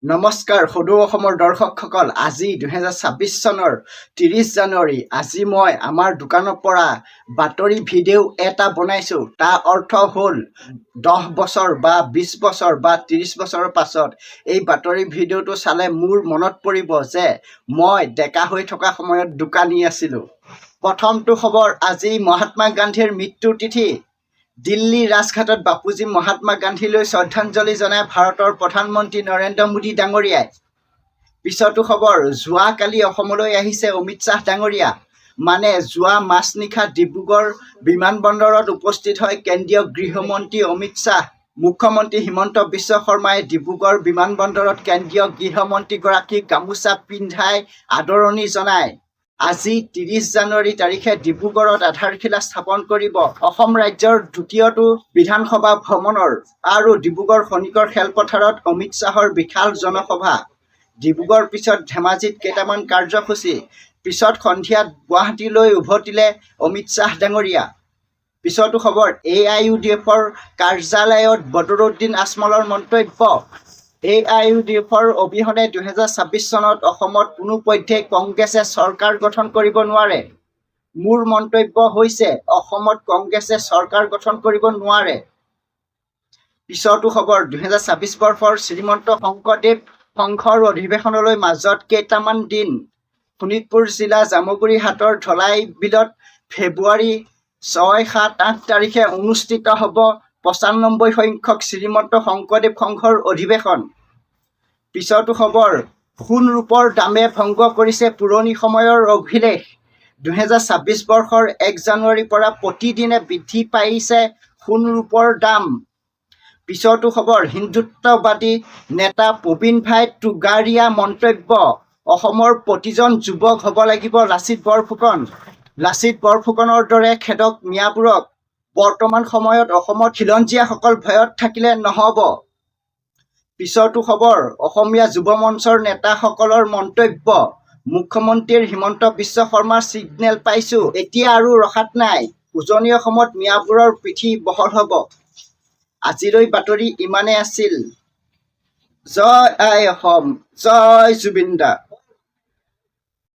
নমস্কাৰ সদৌ অসমৰ দৰ্শকসকল, আজি 2026 চনৰ 30 জানুৱাৰী। আজি মই আমাৰ দোকানৰ পৰা বাতৰি ভিডিঅ' এটা বনাইছোঁ। তাৰ অৰ্থ হ'ল 10 বছৰ বা 20 বছৰ বা 30 বছৰৰ পাছত এই বাতৰি ভিডিঅ'টো চালে মোৰ মনত পৰিব যে মই ডেকা হৈ থকা সময়ত দোকানী আছিলোঁ। প্ৰথমটো খবৰ, আজি মহাত্মা গান্ধীৰ মৃত্যুৰ তিথি। দিল্লী ৰাজঘাটত বাপুজী মহাত্মা গান্ধীলৈ শ্ৰদ্ধাঞ্জলি জনাই ভাৰতৰ প্ৰধানমন্ত্ৰী নৰেন্দ্ৰ মোদী ডাঙৰীয়াই। পিছতো খবৰ, যোৱাকালি অসমলৈ আহিছে অমিত শ্বাহ ডাঙৰীয়া। মানে যোৱা মাজনিশা ডিব্ৰুগড় বিমানবন্দৰত উপস্থিত হয় কেন্দ্ৰীয় গৃহমন্ত্ৰী অমিত শ্বাহ। মুখ্যমন্ত্ৰী হিমন্ত বিশ্ব শৰ্মাই ডিব্ৰুগড় বিমানবন্দৰত কেন্দ্ৰীয় গৃহমন্ত্ৰীগৰাকীক গামোচা পিন্ধাই আদৰণি জনায়। আজি 30 জানুৱাৰী তাৰিখে ডিব্ৰুগড়ত আধাৰশিলা স্থাপন কৰিব অসম ৰাজ্যৰ দ্বিতীয়টো বিধানসভা ভৱনৰ। আৰু ডিব্ৰুগড় খনিকৰ খেলপথাৰত অমিত শ্বাহৰ বিশাল জনসভা। ডিব্ৰুগড়ৰ পিছত ধেমাজিত কেইটামান কাৰ্যসূচী। পিছত সন্ধিয়াত গুৱাহাটীলৈ উভতিলে অমিত শ্বাহ ডাঙৰীয়া। পিছতো খবৰ, AIUDFৰ কাৰ্যালয়ত বদৰুদ্দিন আজমলৰ মন্তব্য। AIUDFৰ অবিহনে 2026 চনত অসমত কোনো পধ্যেই কংগ্ৰেছে চৰকাৰ গঠন কৰিব নোৱাৰে। মোৰ মন্তব্য হৈছে, অসমত কংগ্ৰেছে চৰকাৰ গঠন কৰিব নোৱাৰে। পিছতো খবৰ, 2026 বৰ্ষৰ শ্ৰীমন্ত শংকৰদেৱ সংঘৰ অধিৱেশনলৈ মাজত কেইটামান দিন। শোণিতপুৰ জিলা জামুগুৰি হাটৰ ধলাই বিলত ফেব্ৰুৱাৰী 6, 7, 8 তাৰিখে অনুষ্ঠিত হ'ব 95 সংখ্যক শ্ৰীমন্ত শংকৰদেৱ সংঘৰ অধিৱেশন। পিছতো খবৰ, সোণ ৰূপৰ দামে ভংগ কৰিছে পুৰণি সময়ৰ অভিলেখ। 2026 বৰ্ষৰ 1 জানুৱাৰীৰ পৰা প্ৰতিদিনে বৃদ্ধি পাইছে সোণ ৰূপৰ দাম। পিছতো খবৰ, হিন্দুত্ববাদী নেতা প্ৰবীণ ভাই তোগাৰীয়া মন্তব্য। অসমৰ প্ৰতিজন যুৱক হ'ব লাগিব লাচিত বৰফুকন। লাচিত বৰফুকনৰ দৰে খেদক মিয়াবোৰক। বৰ্তমান সময়ত অসমত খিলঞ্জীয়াসকল ভয়ত থাকিলে নহ'ব। পিছতো খবৰ, অসমীয়া যুৱ মঞ্চৰ নেতাসকলৰ মন্তব্য। মুখ্যমন্ত্ৰীৰ হিমন্ত বিশ্ব শৰ্মাৰ ছিগনেল পাইছোঁ, এতিয়া আৰু ৰখাত নাই। উজনি অসমত মিয়াবোৰৰ পিঠি বহল হ'ব। আজিলৈ বাতৰি ইমানেই আছিল। জয় আই অসম, জয় জুবিন দা।